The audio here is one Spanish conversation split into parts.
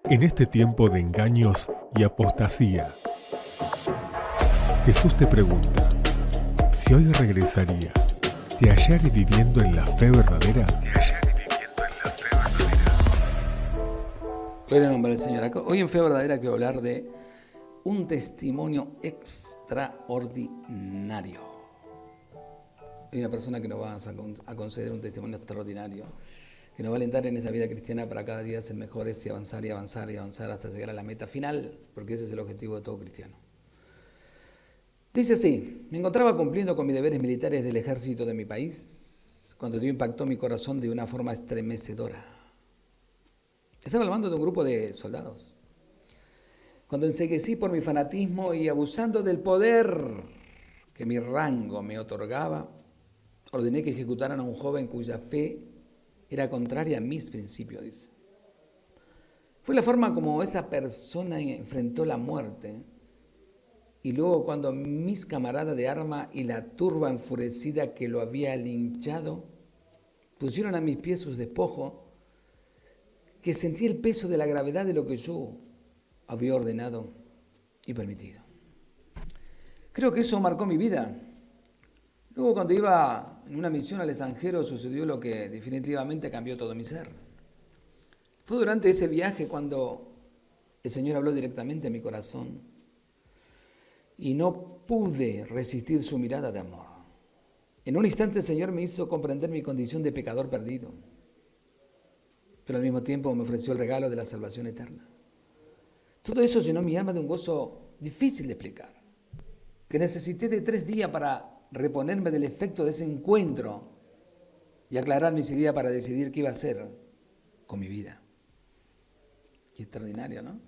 En este tiempo de engaños y apostasía, Jesús te pregunta, si hoy regresaría, ¿te hallaré viviendo en la fe verdadera? Gloria al nombre del Señor. Hoy en Fe Verdadera quiero hablar de un testimonio extraordinario. Hay una persona que nos va a conceder un testimonio extraordinario, que nos va a alentar en esta vida cristiana para cada día ser mejores y avanzar y avanzar y avanzar hasta llegar a la meta final, porque ese es el objetivo de todo cristiano. Dice así: me encontraba cumpliendo con mis deberes militares del ejército de mi país cuando Dios impactó mi corazón de una forma estremecedora. Estaba al mando de un grupo de soldados, cuando enceguecí por mi fanatismo y abusando del poder que mi rango me otorgaba, ordené que ejecutaran a un joven cuya fe era contraria a mis principios, dice. Fue la forma como esa persona enfrentó la muerte. Y luego, cuando mis camaradas de arma y la turba enfurecida que lo había linchado pusieron a mis pies sus despojos, que sentí el peso de la gravedad de lo que yo había ordenado y permitido. Creo que eso marcó mi vida. Luego, cuando iba en una misión al extranjero, sucedió lo que definitivamente cambió todo mi ser. Fue durante ese viaje cuando el Señor habló directamente a mi corazón y no pude resistir su mirada de amor. En un instante el Señor me hizo comprender mi condición de pecador perdido, pero al mismo tiempo me ofreció el regalo de la salvación eterna. Todo eso llenó mi alma de un gozo difícil de explicar, que necesité de 3 días para reponerme del efecto de ese encuentro y aclarar mis ideas para decidir qué iba a hacer con mi vida. Qué extraordinario, ¿no?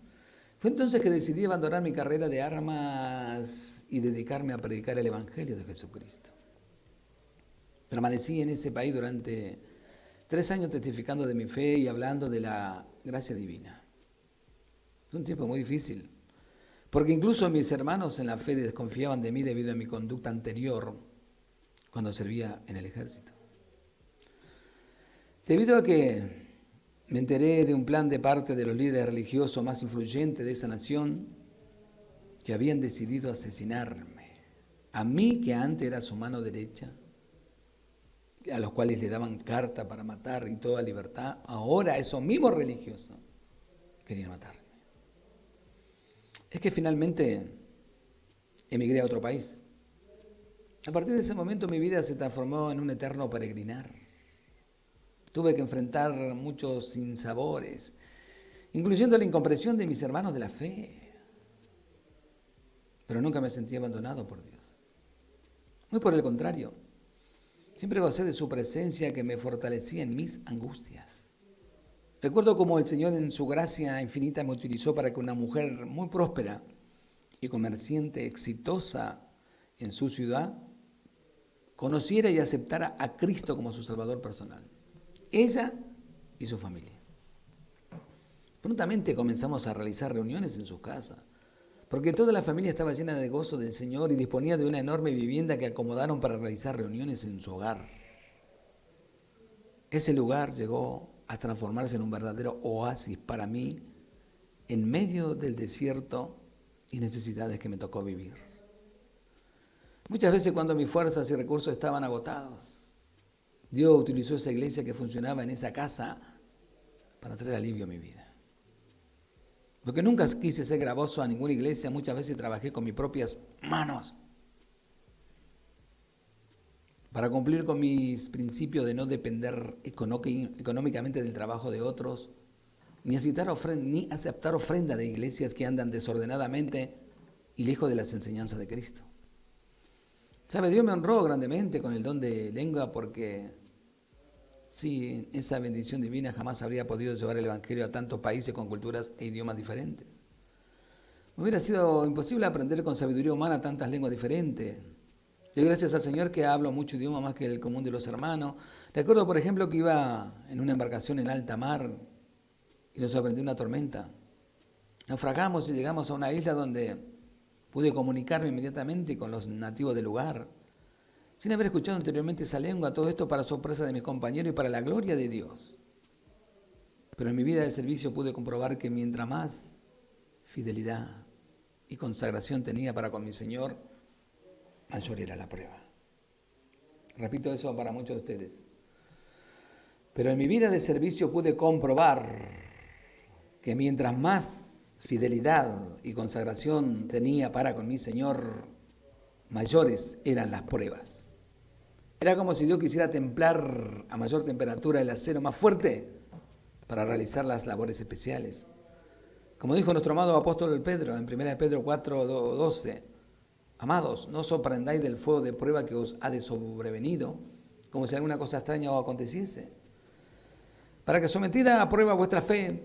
Fue entonces que decidí abandonar mi carrera de armas y dedicarme a predicar el Evangelio de Jesucristo. Permanecí en ese país durante 3 años testificando de mi fe y hablando de la gracia divina. Fue un tiempo muy difícil, porque incluso mis hermanos en la fe desconfiaban de mí debido a mi conducta anterior cuando servía en el ejército. Debido a que me enteré de un plan de parte de los líderes religiosos más influyentes de esa nación, que habían decidido asesinarme, a mí que antes era su mano derecha, a los cuales le daban carta para matar y toda libertad, ahora esos mismos religiosos querían matarme. Es que finalmente emigré a otro país. A partir de ese momento mi vida se transformó en un eterno peregrinar. Tuve que enfrentar muchos sinsabores, incluyendo la incomprensión de mis hermanos de la fe. Pero nunca me sentí abandonado por Dios. Muy por el contrario, siempre gocé de su presencia que me fortalecía en mis angustias. Recuerdo cómo el Señor en su gracia infinita me utilizó para que una mujer muy próspera y comerciante exitosa en su ciudad conociera y aceptara a Cristo como su Salvador personal. Ella y su familia. Prontamente comenzamos a realizar reuniones en su casa, porque toda la familia estaba llena de gozo del Señor y disponía de una enorme vivienda que acomodaron para realizar reuniones en su hogar. Ese lugar llegó a transformarse en un verdadero oasis para mí en medio del desierto y necesidades que me tocó vivir. Muchas veces cuando mis fuerzas y recursos estaban agotados, Dios utilizó esa iglesia que funcionaba en esa casa para traer alivio a mi vida. Porque nunca quise ser gravoso a ninguna iglesia, muchas veces trabajé con mis propias manos para cumplir con mis principios de no depender económicamente del trabajo de otros, ni aceptar ofrenda de iglesias que andan desordenadamente y lejos de las enseñanzas de Cristo. ¿Sabe? Dios me honró grandemente con el don de lengua porque sin esa bendición divina jamás habría podido llevar el Evangelio a tantos países con culturas e idiomas diferentes. Me hubiera sido imposible aprender con sabiduría humana tantas lenguas diferentes. Yo gracias al Señor que hablo mucho idioma más que el común de los hermanos. Recuerdo, por ejemplo, que iba en una embarcación en alta mar y nos sorprendió una tormenta. Naufragamos y llegamos a una isla donde pude comunicarme inmediatamente con los nativos del lugar, sin haber escuchado anteriormente esa lengua, todo esto para sorpresa de mis compañeros y para la gloria de Dios. Pero en mi vida de servicio pude comprobar que mientras más fidelidad y consagración tenía para con mi Señor, mayor era la prueba. Repito eso para muchos de ustedes. Pero en mi vida de servicio pude comprobar que mientras más fidelidad y consagración tenía para con mi Señor, mayores eran las pruebas. Era como si Dios quisiera templar a mayor temperatura el acero más fuerte para realizar las labores especiales. Como dijo nuestro amado apóstol Pedro en 1 Pedro 4:12, amados, no os sorprendáis del fuego de prueba que os ha de sobrevenido, como si alguna cosa extraña os aconteciese. Para que sometida a prueba vuestra fe,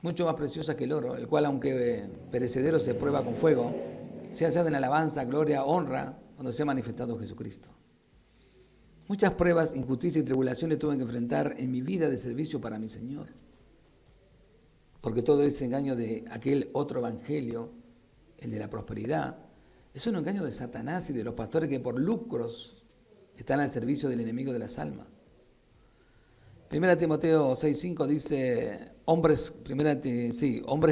mucho más preciosa que el oro, el cual aunque perecedero se prueba con fuego, sea hallado en alabanza, gloria, honra, cuando sea manifestado Jesucristo. Muchas pruebas, injusticia y tribulaciones tuve que enfrentar en mi vida de servicio para mi Señor. Porque todo ese engaño de aquel otro evangelio, el de la prosperidad, es un engaño de Satanás y de los pastores que por lucros están al servicio del enemigo de las almas. 1 Timoteo 6:5 dice, hombres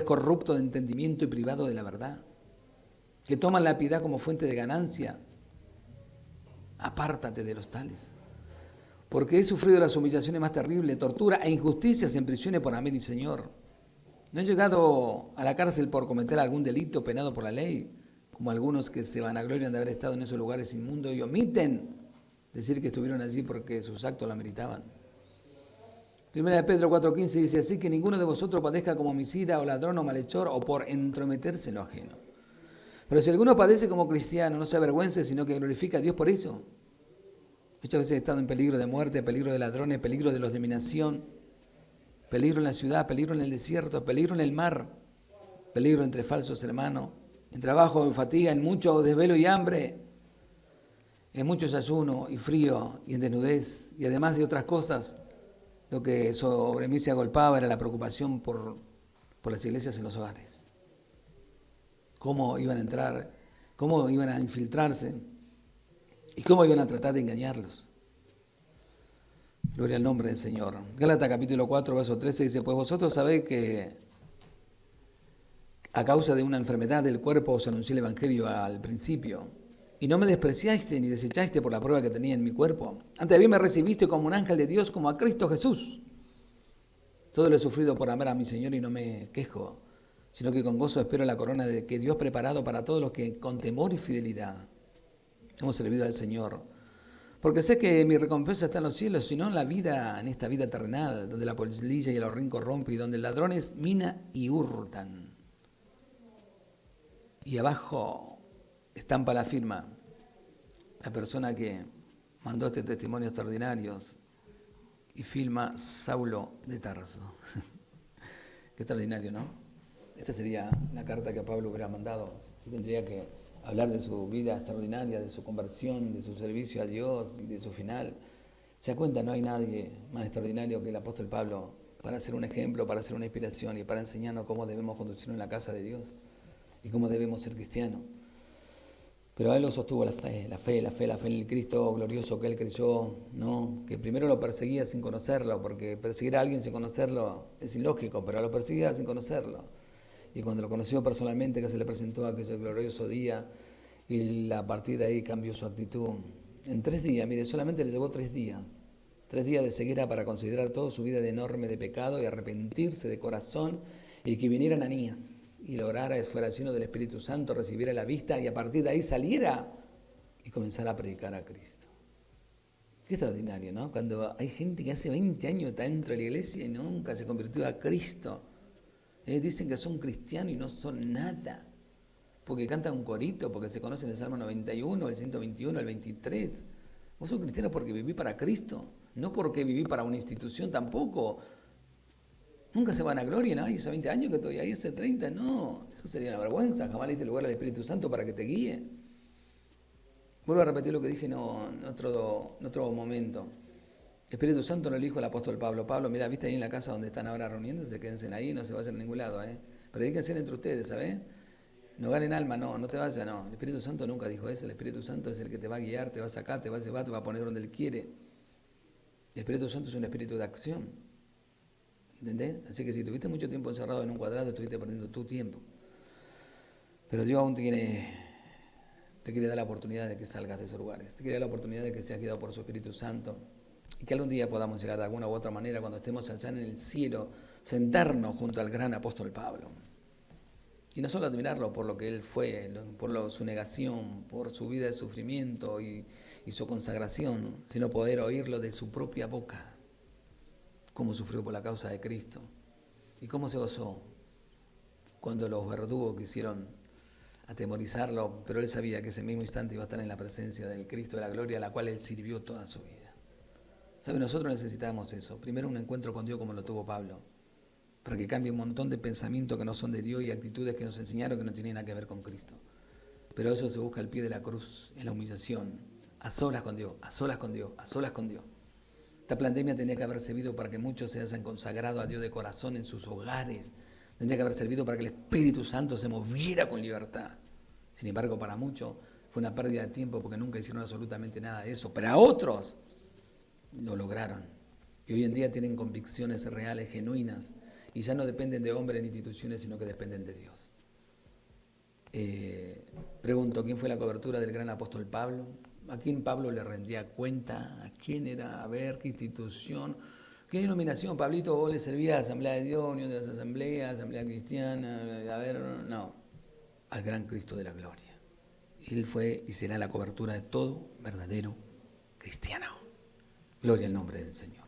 corruptos de entendimiento y privados de la verdad, que toman la piedad como fuente de ganancia. Apártate de los tales, porque he sufrido las humillaciones más terribles, tortura e injusticias en prisiones por amor y Señor. No he llegado a la cárcel por cometer algún delito penado por la ley, como algunos que se vanaglorian de haber estado en esos lugares inmundos y omiten decir que estuvieron allí porque sus actos lo ameritaban. 1 Pedro 4:15 dice, así que ninguno de vosotros padezca como homicida o ladrón o malhechor o por entrometerse en lo ajeno. Pero si alguno padece como cristiano, no se avergüence, sino que glorifica a Dios por eso. Muchas veces he estado en peligro de muerte, peligro de ladrones, peligro de los de mi nación, peligro en la ciudad, peligro en el desierto, peligro en el mar, peligro entre falsos hermanos, en trabajo, en fatiga, en mucho desvelo y hambre, en muchos ayuno y frío y en desnudez, y además de otras cosas. Lo que sobre mí se agolpaba era la preocupación por las iglesias en los hogares. Cómo iban a entrar, cómo iban a infiltrarse y cómo iban a tratar de engañarlos. Gloria al nombre del Señor. Gálatas capítulo 4, verso 13 dice, pues vosotros sabéis que a causa de una enfermedad del cuerpo os anuncié el Evangelio al principio, y no me despreciaste ni desechaste por la prueba que tenía en mi cuerpo. Antes bien me recibiste como un ángel de Dios, como a Cristo Jesús. Todo lo he sufrido por amar a mi Señor y no me quejo, sino que con gozo espero la corona de que Dios ha preparado para todos los que con temor y fidelidad hemos servido al Señor. Porque sé que mi recompensa está en los cielos, sino en la vida, en esta vida terrenal, donde la polilla y el horrín corrompe y donde el ladrón es mina y hurtan. Y abajo estampa la firma la persona que mandó este testimonio extraordinarios y firma Saulo de Tarso. Qué extraordinario, ¿no? Esa sería la carta que Pablo hubiera mandado. Se tendría que hablar de su vida extraordinaria, de su conversión, de su servicio a Dios y de su final. Se da cuenta, no hay nadie más extraordinario que el apóstol Pablo para ser un ejemplo, para ser una inspiración y para enseñarnos cómo debemos conducirnos en la casa de Dios y cómo debemos ser cristianos. Pero a él lo sostuvo la fe en el Cristo glorioso que él creyó, ¿no? Que primero lo perseguía sin conocerlo, porque perseguir a alguien sin conocerlo es ilógico, pero lo perseguía sin conocerlo. Y cuando lo conoció personalmente, que se le presentó aquel glorioso día, y a partir de ahí cambió su actitud. En 3 días, mire, solamente le llevó 3 días. 3 días de ceguera para considerar toda su vida de enorme de pecado y arrepentirse de corazón, y que viniera Ananías y lograra, fuera lleno del Espíritu Santo, recibiera la vista y a partir de ahí saliera y comenzara a predicar a Cristo. Qué extraordinario, ¿no? Cuando hay gente que hace 20 años está dentro de la iglesia y nunca se convirtió a Cristo. Dicen que son cristianos y no son nada, porque cantan un corito, porque se conocen el Salmo 91, el 121, el 23. Vos sos cristiano porque viví para Cristo, no porque viví para una institución tampoco. Nunca se van a gloria, ¿no? Hace 20 años que estoy ahí, hace 30, no. Eso sería una vergüenza. Jamás le diste lugar al Espíritu Santo para que te guíe. Vuelvo a repetir lo que dije en otro momento. El Espíritu Santo no le dijo al apóstol Pablo, Pablo, mira, viste ahí en la casa donde están ahora reuniéndose, quédense ahí, no se vayan a ningún lado, Predíquense entre ustedes, ¿sabes? No ganen alma, no te vayas, no. El Espíritu Santo nunca dijo eso. El Espíritu Santo es el que te va a guiar, te va a sacar, te va a llevar, te va a poner donde Él quiere. El Espíritu Santo es un espíritu de acción, ¿Entendés? Así que si estuviste mucho tiempo encerrado en un cuadrado, estuviste perdiendo tu tiempo. Pero Dios aún te quiere dar la oportunidad de que salgas de esos lugares. Te quiere dar la oportunidad de que seas guiado por su Espíritu Santo. Y que algún día podamos llegar de alguna u otra manera, cuando estemos allá en el cielo, sentarnos junto al gran apóstol Pablo. Y no solo admirarlo por lo que él fue, por su negación, por su vida de sufrimiento y su consagración, sino poder oírlo de su propia boca, cómo sufrió por la causa de Cristo y cómo se gozó cuando los verdugos quisieron atemorizarlo, pero él sabía que ese mismo instante iba a estar en la presencia del Cristo de la gloria, a la cual él sirvió toda su vida. ¿Sabe? Nosotros necesitamos eso. Primero un encuentro con Dios como lo tuvo Pablo, para que cambie un montón de pensamientos que no son de Dios y actitudes que nos enseñaron que no tienen nada que ver con Cristo. Pero eso se busca al pie de la cruz, en la humillación, a solas con Dios, a solas con Dios, a solas con Dios. Esta pandemia tenía que haber servido para que muchos se hayan consagrado a Dios de corazón en sus hogares. Tendría que haber servido para que el Espíritu Santo se moviera con libertad. Sin embargo, para muchos fue una pérdida de tiempo porque nunca hicieron absolutamente nada de eso. Pero a otros lo lograron. Y hoy en día tienen convicciones reales, genuinas, y ya no dependen de hombres ni instituciones, sino que dependen de Dios. Pregunto, ¿quién fue la cobertura del gran apóstol Pablo? ¿A quién Pablo le rendía cuenta? ¿A quién era? A ver, ¿qué institución? ¿Qué denominación? Pablito, vos le servías a la Asamblea de Dios, Unión de las Asambleas, Asamblea Cristiana, a ver, no, al gran Cristo de la gloria. Él fue y será la cobertura de todo verdadero cristiano. Gloria al nombre del Señor.